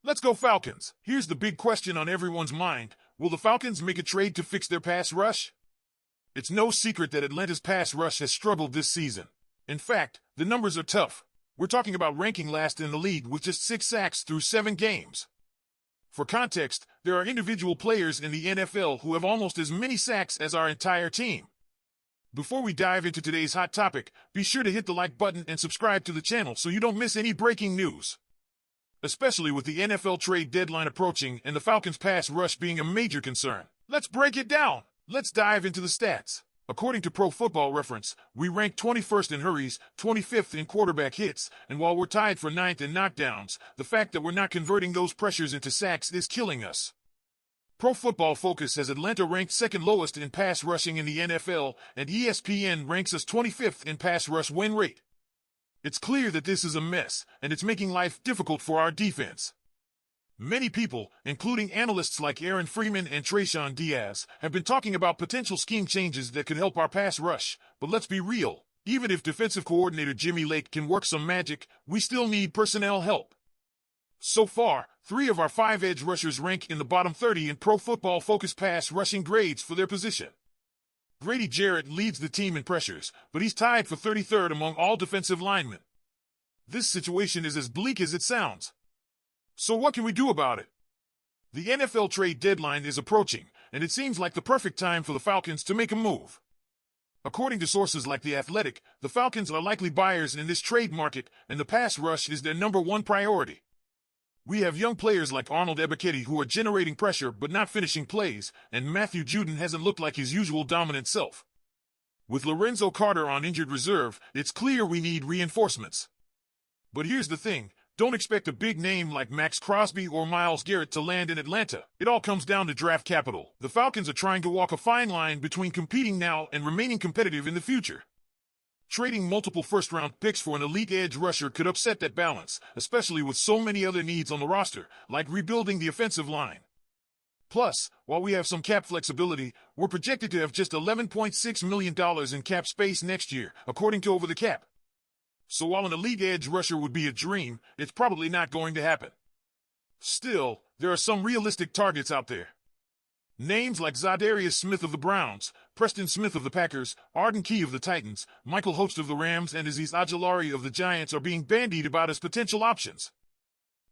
Let's go Falcons. Here's the big question on everyone's mind. Will the Falcons make a trade to fix their pass rush? It's no secret that Atlanta's pass rush has struggled this season. In fact, the numbers are tough. We're talking about ranking last in the league with just 6 sacks through 7 games. For context, there are individual players in the NFL who have almost as many sacks as our entire team. Before we dive into today's hot topic, be sure to hit the like button and subscribe to the channel so you don't miss any breaking news. Especially with the NFL trade deadline approaching and the Falcons' pass rush being a major concern. Let's break it down. Let's dive into the stats. According to Pro Football Reference, we rank 21st in hurries, 25th in quarterback hits, and while we're tied for 9th in knockdowns, the fact that we're not converting those pressures into sacks is killing us. Pro Football Focus has Atlanta ranked 2nd lowest in pass rushing in the NFL, and ESPN ranks us 25th in pass rush win rate. It's clear that this is a mess, and it's making life difficult for our defense. Many people, including analysts like Aaron Freeman and Trayshawn Diaz, have been talking about potential scheme changes that could help our pass rush, but let's be real. Even if defensive coordinator Jimmy Lake can work some magic, we still need personnel help. So far, 3 of our 5 edge rushers rank in the bottom 30 in Pro Football Focus pass rushing grades for their position. Grady Jarrett leads the team in pressures, but he's tied for 33rd among all defensive linemen. This situation is as bleak as it sounds. So what can we do about it? The NFL trade deadline is approaching, and it seems like the perfect time for the Falcons to make a move. According to sources like The Athletic, the Falcons are likely buyers in this trade market, and the pass rush is their #1 priority. We have young players like Arnold Ebiketie who are generating pressure but not finishing plays, and Matthew Judon hasn't looked like his usual dominant self. With Lorenzo Carter on injured reserve, it's clear we need reinforcements. But here's the thing. Don't expect a big name like Max Crosby or Myles Garrett to land in Atlanta. It all comes down to draft capital. The Falcons are trying to walk a fine line between competing now and remaining competitive in the future. Trading multiple first-round picks for an elite edge rusher could upset that balance, especially with so many other needs on the roster, like rebuilding the offensive line. Plus, while we have some cap flexibility, we're projected to have just $11.6 million in cap space next year, according to Over the Cap. So while an elite edge rusher would be a dream, it's probably not going to happen. Still, there are some realistic targets out there. Names like Zadarius Smith of the Browns, Preston Smith of the Packers, Arden Key of the Titans, Michael Host of the Rams, and Azeez Ojulari of the Giants are being bandied about as potential options.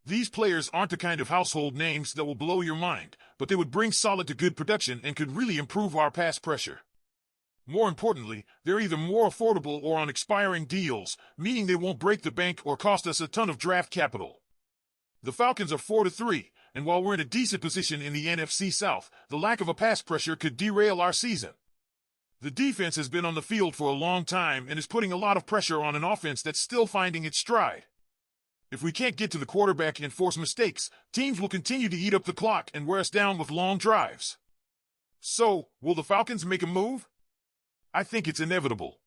These players aren't the kind of household names that will blow your mind, but they would bring solid to good production and could really improve our pass pressure. More importantly, they're either more affordable or on expiring deals, meaning they won't break the bank or cost us a ton of draft capital. The Falcons are 4-3, and while we're in a decent position in the NFC South, the lack of a pass pressure could derail our season. The defense has been on the field for a long time and is putting a lot of pressure on an offense that's still finding its stride. If we can't get to the quarterback and force mistakes, teams will continue to eat up the clock and wear us down with long drives. So, will the Falcons make a move? I think it's inevitable.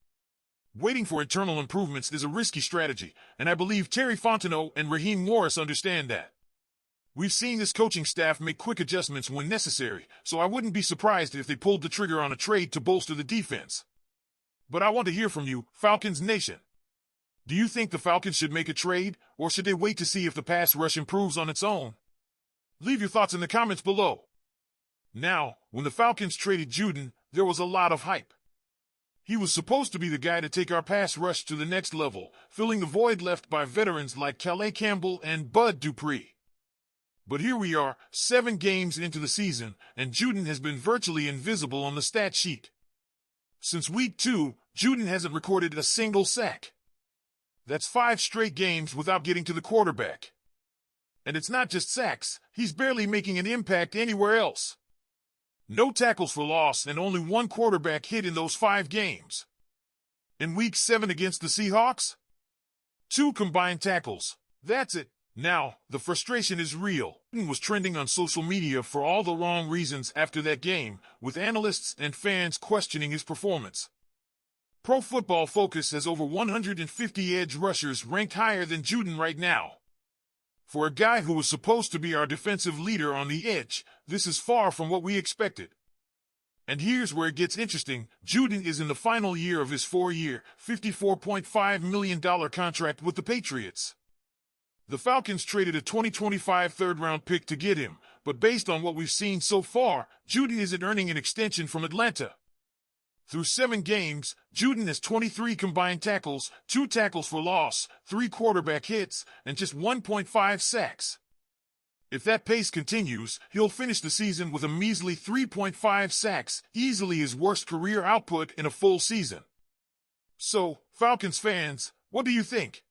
Waiting for internal improvements is a risky strategy, and I believe Terry Fontenot and Raheem Morris understand that. We've seen this coaching staff make quick adjustments when necessary, so I wouldn't be surprised if they pulled the trigger on a trade to bolster the defense. But I want to hear from you, Falcons Nation. Do you think the Falcons should make a trade, or should they wait to see if the pass rush improves on its own? Leave your thoughts in the comments below. Now, when the Falcons traded Judon, there was a lot of hype. He was supposed to be the guy to take our pass rush to the next level, filling the void left by veterans like Calais Campbell and Bud Dupree. But here we are, 7 games into the season, and Judon has been virtually invisible on the stat sheet. Since week 2, Judon hasn't recorded a single sack. That's 5 straight games without getting to the quarterback. And it's not just sacks, he's barely making an impact anywhere else. No tackles for loss and only 1 quarterback hit in those 5 games. In week 7 against the Seahawks, 2 combined tackles. That's it. Now, the frustration is real. He was trending on social media for all the wrong reasons after that game, with analysts and fans questioning his performance. Pro Football Focus has over 150 edge rushers ranked higher than Judon right now. For a guy who was supposed to be our defensive leader on the edge, this is far from what we expected. And here's where it gets interesting. Judon is in the final year of his 4-year, $54.5 million contract with the Patriots. The Falcons traded a 2025 third-round pick to get him, but based on what we've seen so far, Juden isn't earning an extension from Atlanta. Through 7 games, Juden has 23 combined tackles, 2 tackles for loss, 3 quarterback hits, and just 1.5 sacks. If that pace continues, he'll finish the season with a measly 3.5 sacks, easily his worst career output in a full season. So, Falcons fans, what do you think?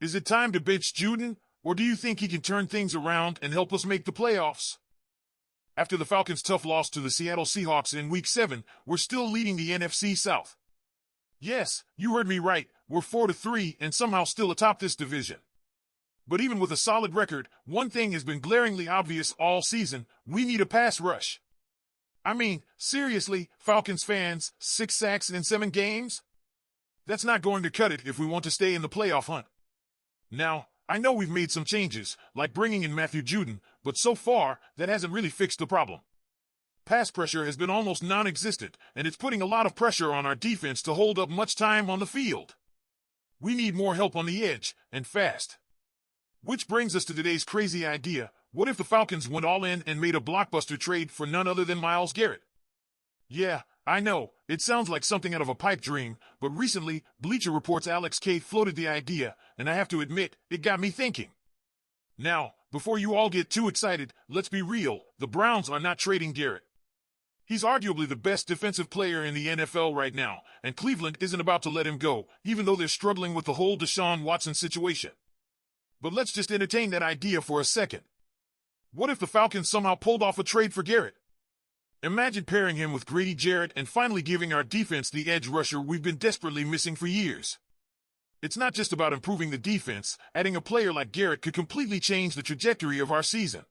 Is it time to bench Juden, or do you think he can turn things around and help us make the playoffs? After the Falcons' tough loss to the Seattle Seahawks in Week 7, we're still leading the NFC South. Yes, you heard me right, we're 4-3 and somehow still atop this division. But even with a solid record, one thing has been glaringly obvious all season: we need a pass rush. I mean, seriously, Falcons fans, 6 sacks in 7 games? That's not going to cut it if we want to stay in the playoff hunt. Now, I know we've made some changes, like bringing in Matthew Juden, but so far, that hasn't really fixed the problem. Pass pressure has been almost non-existent, and it's putting a lot of pressure on our defense to hold up much time on the field. We need more help on the edge, and fast. Which brings us to today's crazy idea: what if the Falcons went all in and made a blockbuster trade for none other than Myles Garrett? Yeah, I know, it sounds like something out of a pipe dream, but recently, Bleacher Report's Alex K floated the idea, and I have to admit, it got me thinking. Now, before you all get too excited, let's be real, the Browns are not trading Garrett. He's arguably the best defensive player in the NFL right now, and Cleveland isn't about to let him go, even though they're struggling with the whole Deshaun Watson situation. But let's just entertain that idea for a second. What if the Falcons somehow pulled off a trade for Garrett? Imagine pairing him with Grady Jarrett and finally giving our defense the edge rusher we've been desperately missing for years. It's not just about improving the defense. Adding a player like Garrett could completely change the trajectory of our season.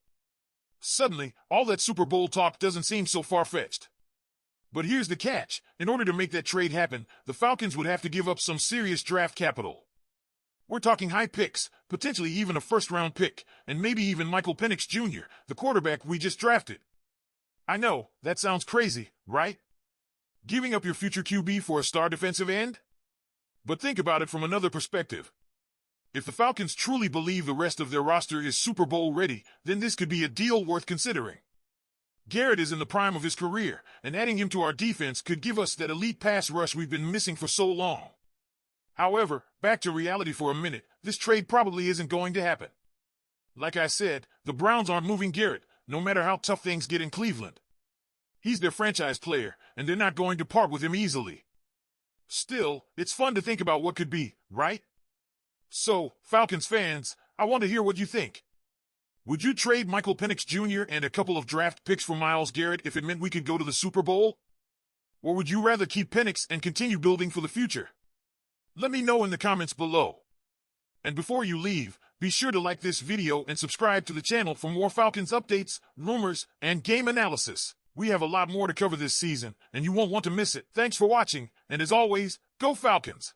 Suddenly, all that Super Bowl talk doesn't seem so far-fetched. But here's the catch: in order to make that trade happen, the Falcons would have to give up some serious draft capital. We're talking high picks, potentially even a first-round pick, and maybe even Michael Penix Jr., the quarterback we just drafted. I know, that sounds crazy, right? Giving up your future QB for a star defensive end? But think about it from another perspective. If the Falcons truly believe the rest of their roster is Super Bowl ready, then this could be a deal worth considering. Garrett is in the prime of his career, and adding him to our defense could give us that elite pass rush we've been missing for so long. However, back to reality for a minute, this trade probably isn't going to happen. Like I said, the Browns aren't moving Garrett, no matter how tough things get in Cleveland. He's their franchise player, and they're not going to part with him easily. Still, it's fun to think about what could be, right? So, Falcons fans, I want to hear what you think. Would you trade Michael Penix Jr. and a couple of draft picks for Myles Garrett if it meant we could go to the Super Bowl? Or would you rather keep Penix and continue building for the future? Let me know in the comments below. And before you leave, be sure to like this video and subscribe to the channel for more Falcons updates, rumors, and game analysis. We have a lot more to cover this season, and you won't want to miss it. Thanks for watching, and as always, go Falcons!